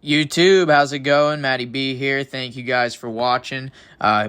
YouTube, how's it going? Matty B here. Thank you guys for watching.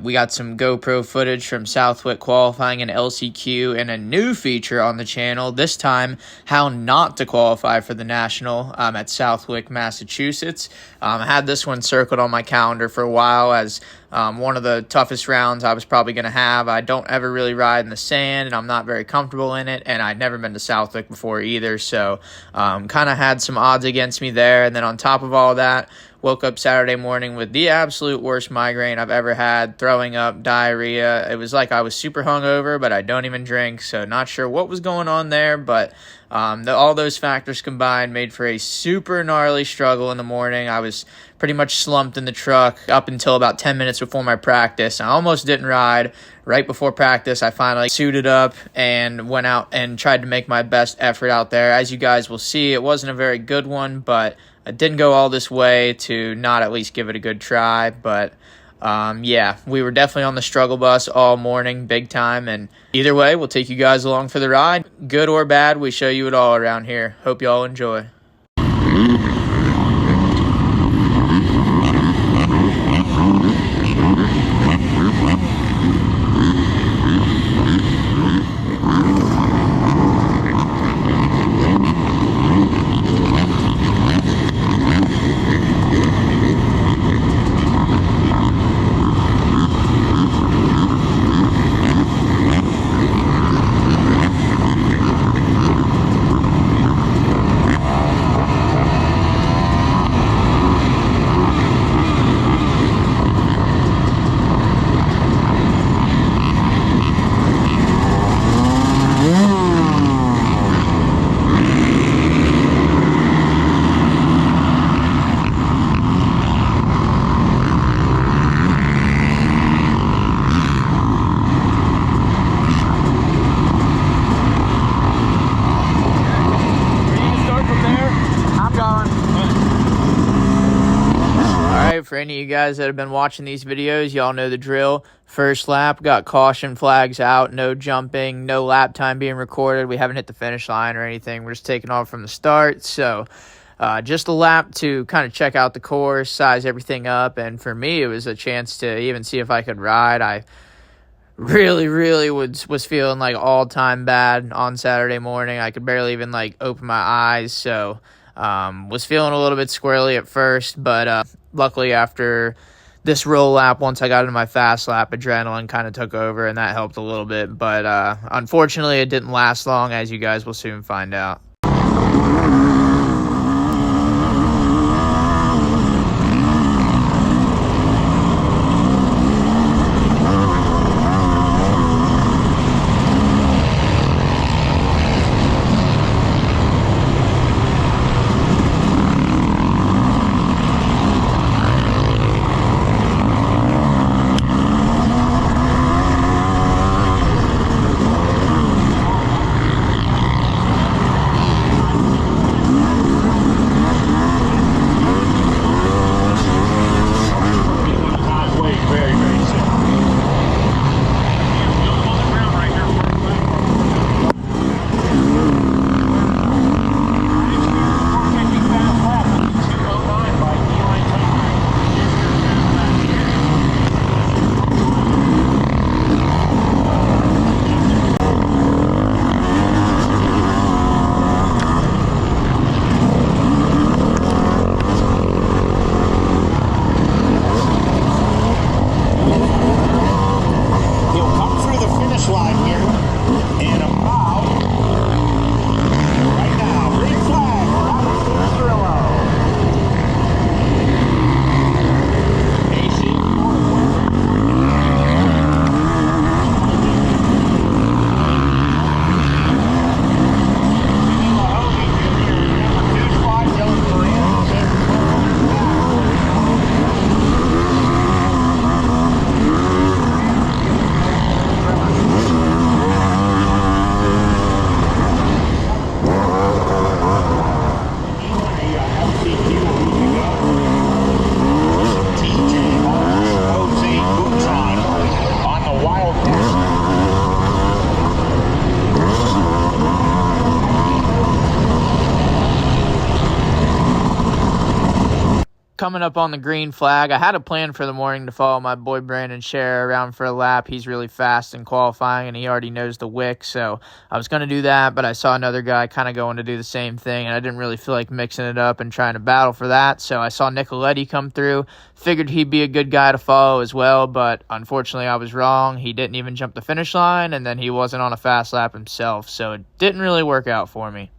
We got some GoPro footage from Southwick qualifying in LCQ and a new feature on the channel, this time how not to qualify for the National at Southwick, Massachusetts. I had this one circled on my calendar for a while as one of the toughest rounds I was probably going to have. I don't ever really ride in the sand, and I'm not very comfortable in it, and I'd never been to Southwick before either, so kind of had some odds against me there. And then on top of all that, woke up Saturday morning with the absolute worst migraine I've ever had, throwing up, diarrhea. It was like I was super hungover, but I don't even drink, so not sure what was going on there, but all those factors combined made for a super gnarly struggle in the morning. I was pretty much slumped in the truck up until about 10 minutes before my practice. I almost didn't ride. Right before practice, I finally suited up and went out and tried to make my best effort out there. As you guys will see, it wasn't a very good one, but I didn't go all this way to not at least give it a good try. But yeah, we were definitely on the struggle bus all morning, big time. And either way, we'll take you guys along for the ride. Good or bad, we show you it all around here. Hope you all enjoy. For any of you guys that have been watching these videos, y'all know the drill. First lap, got caution flags out, no jumping, no lap time being recorded. We haven't hit the finish line or anything. We're just taking off from the start. So just a lap to kind of check out the course, size everything up. And for me, it was a chance to even see if I could ride. I really was feeling like all-time bad on Saturday morning. I could barely even open my eyes. So was feeling a little bit squirrely at first, but luckily after this roll lap, once I got into my fast lap, adrenaline kind of took over, and that helped a little bit. But unfortunately, it didn't last long, as you guys will soon find out. coming up on the green flag. I had a plan for the morning to follow my boy Brandon Scherer around for a lap. He's really fast in qualifying, and he already knows the wick, so I was going to do that, but I saw another guy kind of going to do the same thing, and I didn't really feel like mixing it up and trying to battle for that, so I saw Nicoletti come through. Figured he'd be a good guy to follow as well, but unfortunately I was wrong. He didn't even jump the finish line, and then he wasn't on a fast lap himself, so it didn't really work out for me.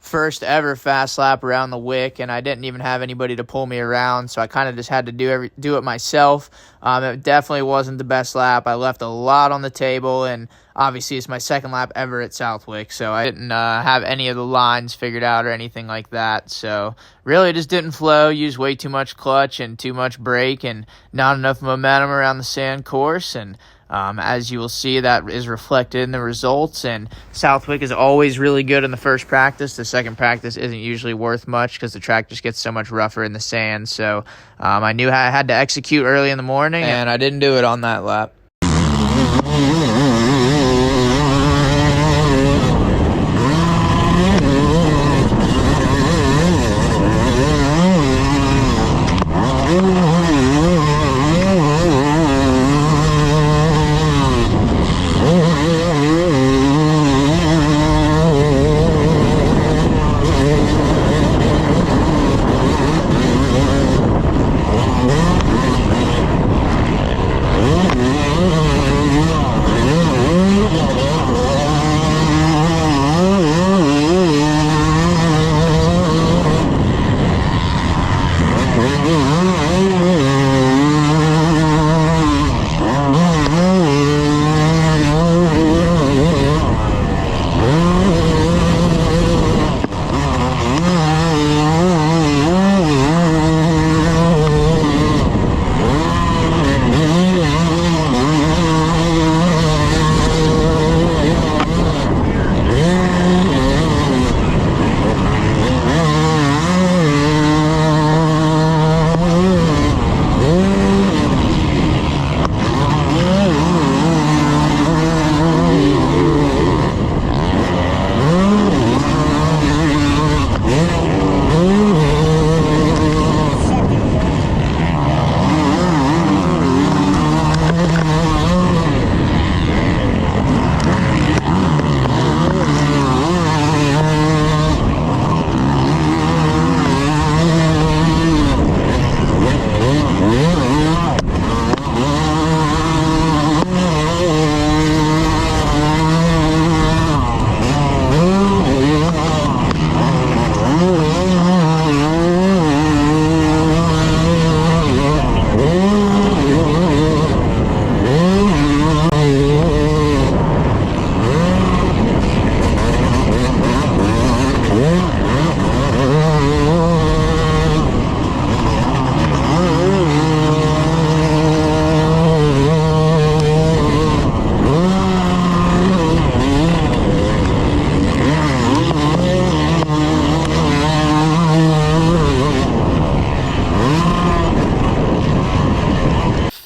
First ever fast lap around the wick, and I didn't even have anybody to pull me around, so I kind of just had to do it myself. It definitely wasn't the best lap. I left a lot on the table, and obviously it's my second lap ever at Southwick, so I didn't have any of the lines figured out or anything like that. So really, it just didn't flow. Used way too much clutch and too much brake, and not enough momentum around the sand course. And as you will see, that is reflected in the results, and Southwick is always really good in the first practice. The second practice isn't usually worth much because the track just gets so much rougher in the sand. So I knew I had to execute early in the morning, and I didn't do it on that lap.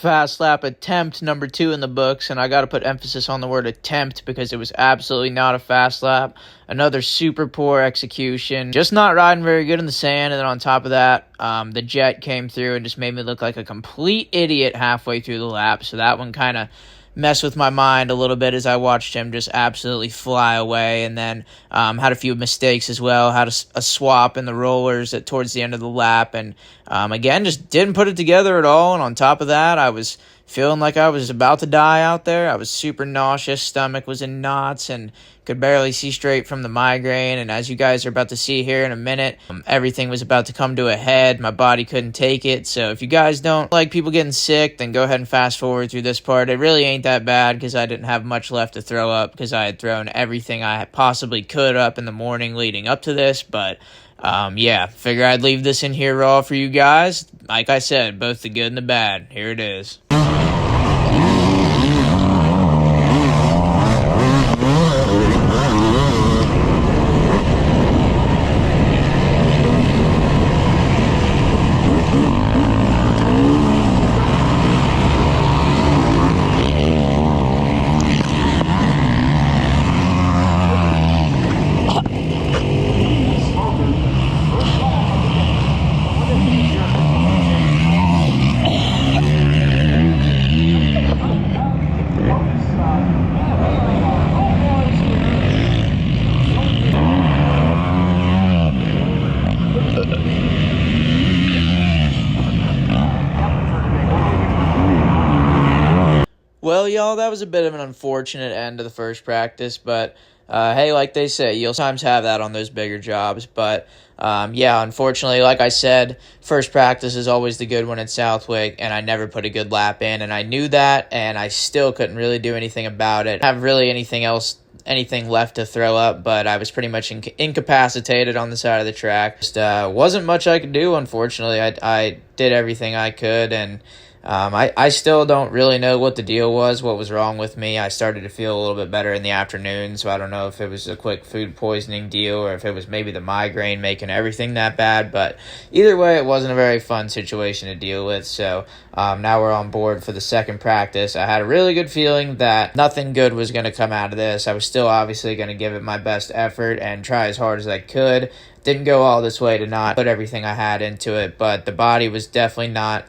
fast lap attempt number 2 in the books, and I got to put emphasis on the word attempt because it was absolutely not a fast lap. Another super poor execution, just not riding very good in the sand, and then on top of that, the jet came through and just made me look like a complete idiot halfway through the lap, so that one kind of mess with my mind a little bit as I watched him just absolutely fly away. And then had a few mistakes as well, had a swap in the rollers towards the end of the lap, and again just didn't put it together at all. And on top of that, I was feeling like I was about to die out there. I was super nauseous, stomach was in knots, and could barely see straight from the migraine. And as you guys are about to see here in a minute, everything was about to come to a head. My body couldn't take it. So if you guys don't like people getting sick, then go ahead and fast forward through this part. It really ain't that bad because I didn't have much left to throw up because I had thrown everything I possibly could up in the morning leading up to this. But yeah, figure I'd leave this in here raw for you guys. Like I said, both the good and the bad. Here it is. Well, y'all, that was a bit of an unfortunate end to the first practice, but hey, like they say, you'll sometimes have that on those bigger jobs. But yeah, unfortunately, like I said, first practice is always the good one at Southwick, and I never put a good lap in, and I knew that, and I still couldn't really do anything about it. I don't have really anything left to throw up, but I was pretty much incapacitated on the side of the track. Just wasn't much I could do, unfortunately. I did everything I could, and I still don't really know what the deal was, what was wrong with me. I started to feel a little bit better in the afternoon, so I don't know if it was a quick food poisoning deal or if it was maybe the migraine making everything that bad, but either way, it wasn't a very fun situation to deal with. So now we're on board for the second practice. I had a really good feeling that nothing good was going to come out of this. I was still obviously going to give it my best effort and try as hard as I could. Didn't go all this way to not put everything I had into it, but the body was definitely not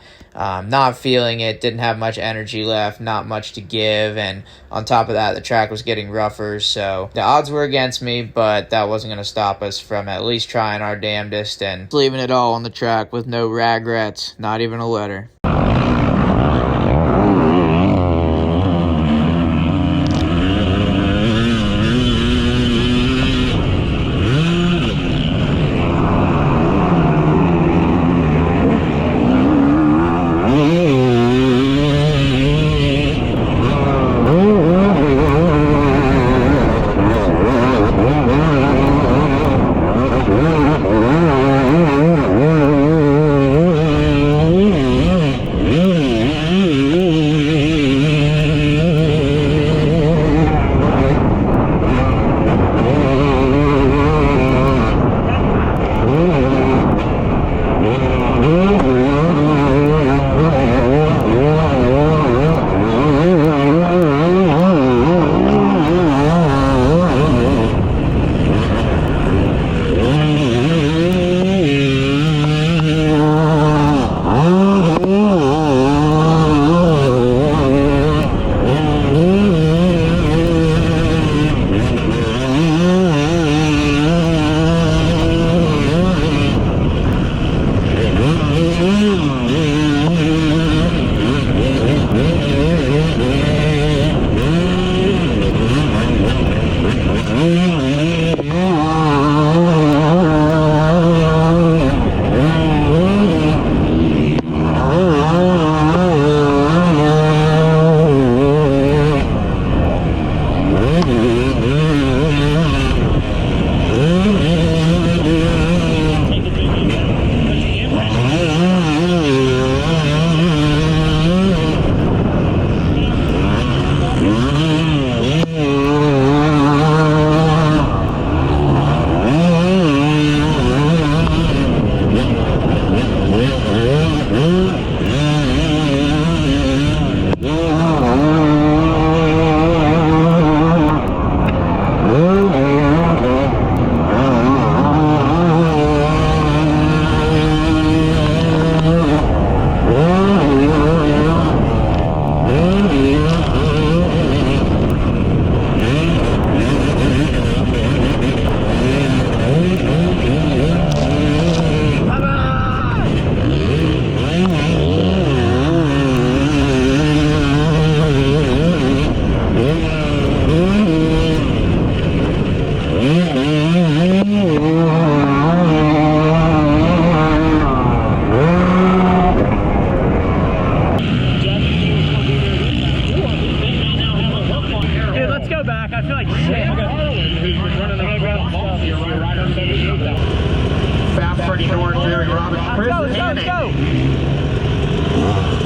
feeling it, didn't have much energy left, not much to give, and on top of that, the track was getting rougher, so the odds were against me, but that wasn't going to stop us from at least trying our damnedest and leaving it all on the track with no regrets, not even a letter. Dude, let's go back. I feel like shit. Fast Freddy North, Jerry Roberts, Chris Let's go.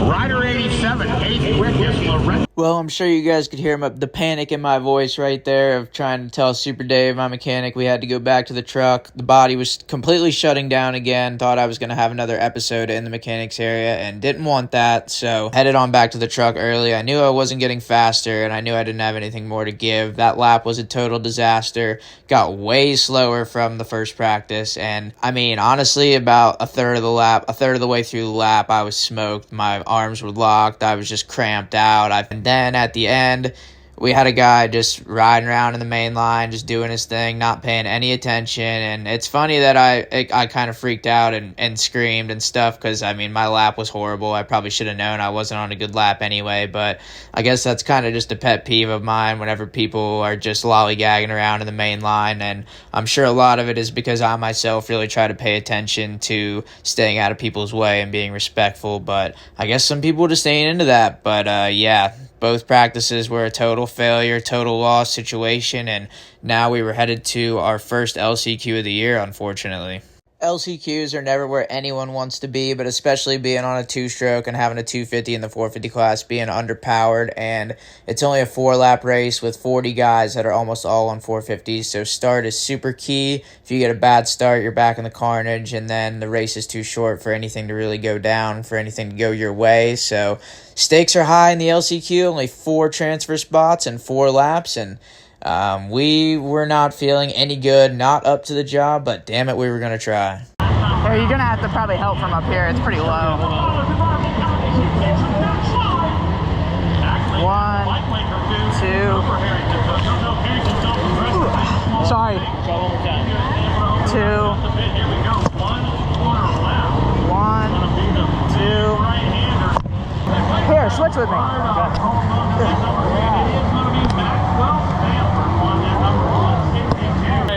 Rider 87, 8th witness, Loretta. Well, I'm sure you guys could hear the panic in my voice right there of trying to tell Super Dave, my mechanic, we had to go back to the truck. The body was completely shutting down again. Thought I was going to have another episode in the mechanics area and didn't want that. So headed on back to the truck early. I knew I wasn't getting faster and I knew I didn't have anything more to give. That lap was a total disaster. Got way slower from the first practice. And I mean, honestly, about a third of the way through the lap, I was smoked. My arms were locked. I was just cramped out. And then at the end, we had a guy just riding around in the main line, just doing his thing, not paying any attention. And it's funny that I kind of freaked out and screamed and stuff because, I mean, my lap was horrible. I probably should have known I wasn't on a good lap anyway. But I guess that's kind of just a pet peeve of mine whenever people are just lollygagging around in the main line. And I'm sure a lot of it is because I myself really try to pay attention to staying out of people's way and being respectful. But I guess some people just ain't into that. But yeah. Both practices were a total failure, total loss situation, and now we were headed to our first LCQ of the year, unfortunately. LCQs are never where anyone wants to be, but especially being on a two-stroke and having a 250 in the 450 class, being underpowered, and it's only a 4-lap race with 40 guys that are almost all on 450s, so start is super key. If you get a bad start, you're back in the carnage, and then the race is too short for anything to really go down, for anything to go your way, so stakes are high in the LCQ, only 4 transfer spots and 4 laps, and we were not feeling any good, not up to the job, but damn it, we were going to try. Hey, you're going to have to probably help from up here. It's pretty low. 1, 2. Sorry. 2. 1, 2. Here, switch with me.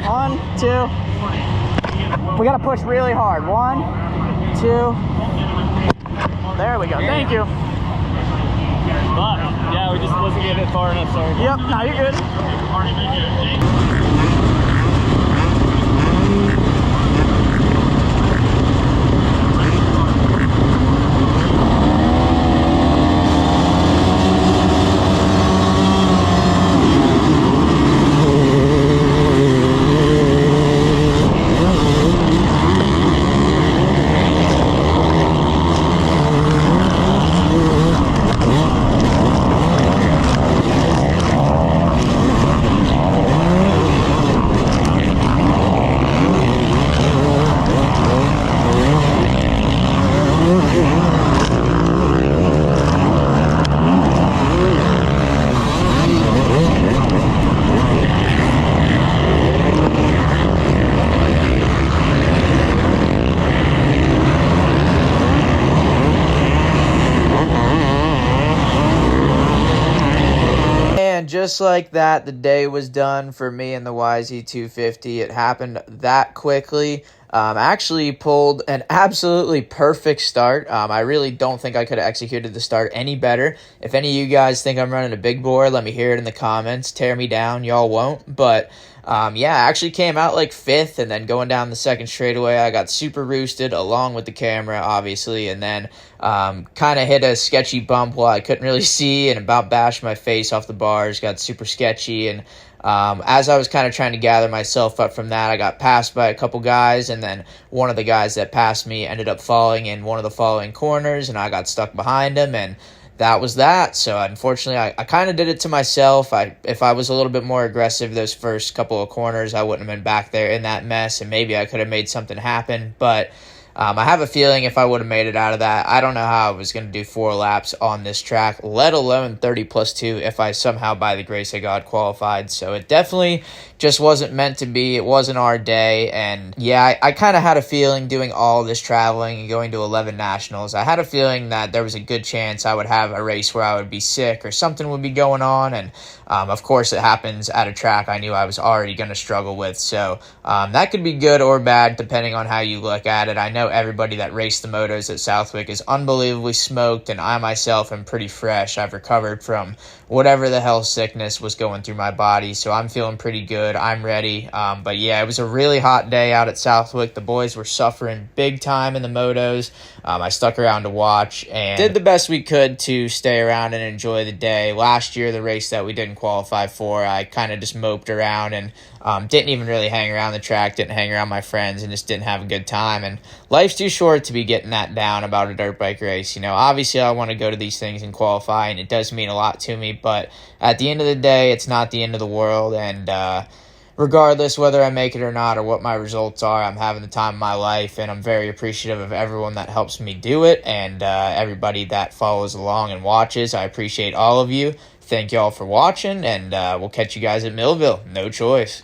1, 2. We gotta push really hard. 1, 2. There we go. Thank you. But, yeah, we just wasn't getting it far enough, sorry. Yep, no, you're good. Just like that, the day was done for me and the YZ250. It happened that quickly. Actually pulled an absolutely perfect start. I really don't think I could have executed the start any better. If any of you guys think I'm running a big bore, let me hear it in the comments. Tear me down, y'all won't. But yeah, I actually came out like 5th, and then going down the second straightaway, I got super roosted along with the camera, obviously, and then kind of hit a sketchy bump while I couldn't really see and about bashed my face off the bars, got super sketchy, and as I was kind of trying to gather myself up from that, I got passed by a couple guys, and then one of the guys that passed me ended up falling in one of the following corners, and I got stuck behind him, and that was that. So unfortunately, I kind of did it to myself. If I was a little bit more aggressive those first couple of corners, I wouldn't have been back there in that mess, and maybe I could have made something happen, but I have a feeling if I would have made it out of that, I don't know how I was going to do 4 laps on this track, let alone 30 plus 2 if I somehow, by the grace of God, qualified. So it definitely just wasn't meant to be. It wasn't our day. And yeah, I kind of had a feeling doing all this traveling and going to 11 nationals, I had a feeling that there was a good chance I would have a race where I would be sick or something would be going on. And of course, it happens at a track I knew I was already going to struggle with. So that could be good or bad depending on how you look at it. I know everybody that raced the motos at Southwick is unbelievably smoked, and I myself am pretty fresh. I've recovered from whatever the hell sickness was going through my body, so I'm feeling pretty good. I'm ready. But yeah, it was a really hot day out at Southwick. The boys were suffering big time in the motos. I stuck around to watch and did the best we could to stay around and enjoy the day. Last year, the race that we didn't qualify for, I kind of just moped around and didn't even really hang around the track, didn't hang around my friends, and just didn't have a good time. And life's too short to be getting that down about a dirt bike race. You know, obviously I want to go to these things and qualify, and it does mean a lot to me, but at the end of the day, it's not the end of the world. And regardless whether I make it or not or what my results are, I'm having the time of my life, and I'm very appreciative of everyone that helps me do it, and everybody that follows along and watches. I appreciate all of you. Thank you all for watching, and we'll catch you guys at Millville. No choice.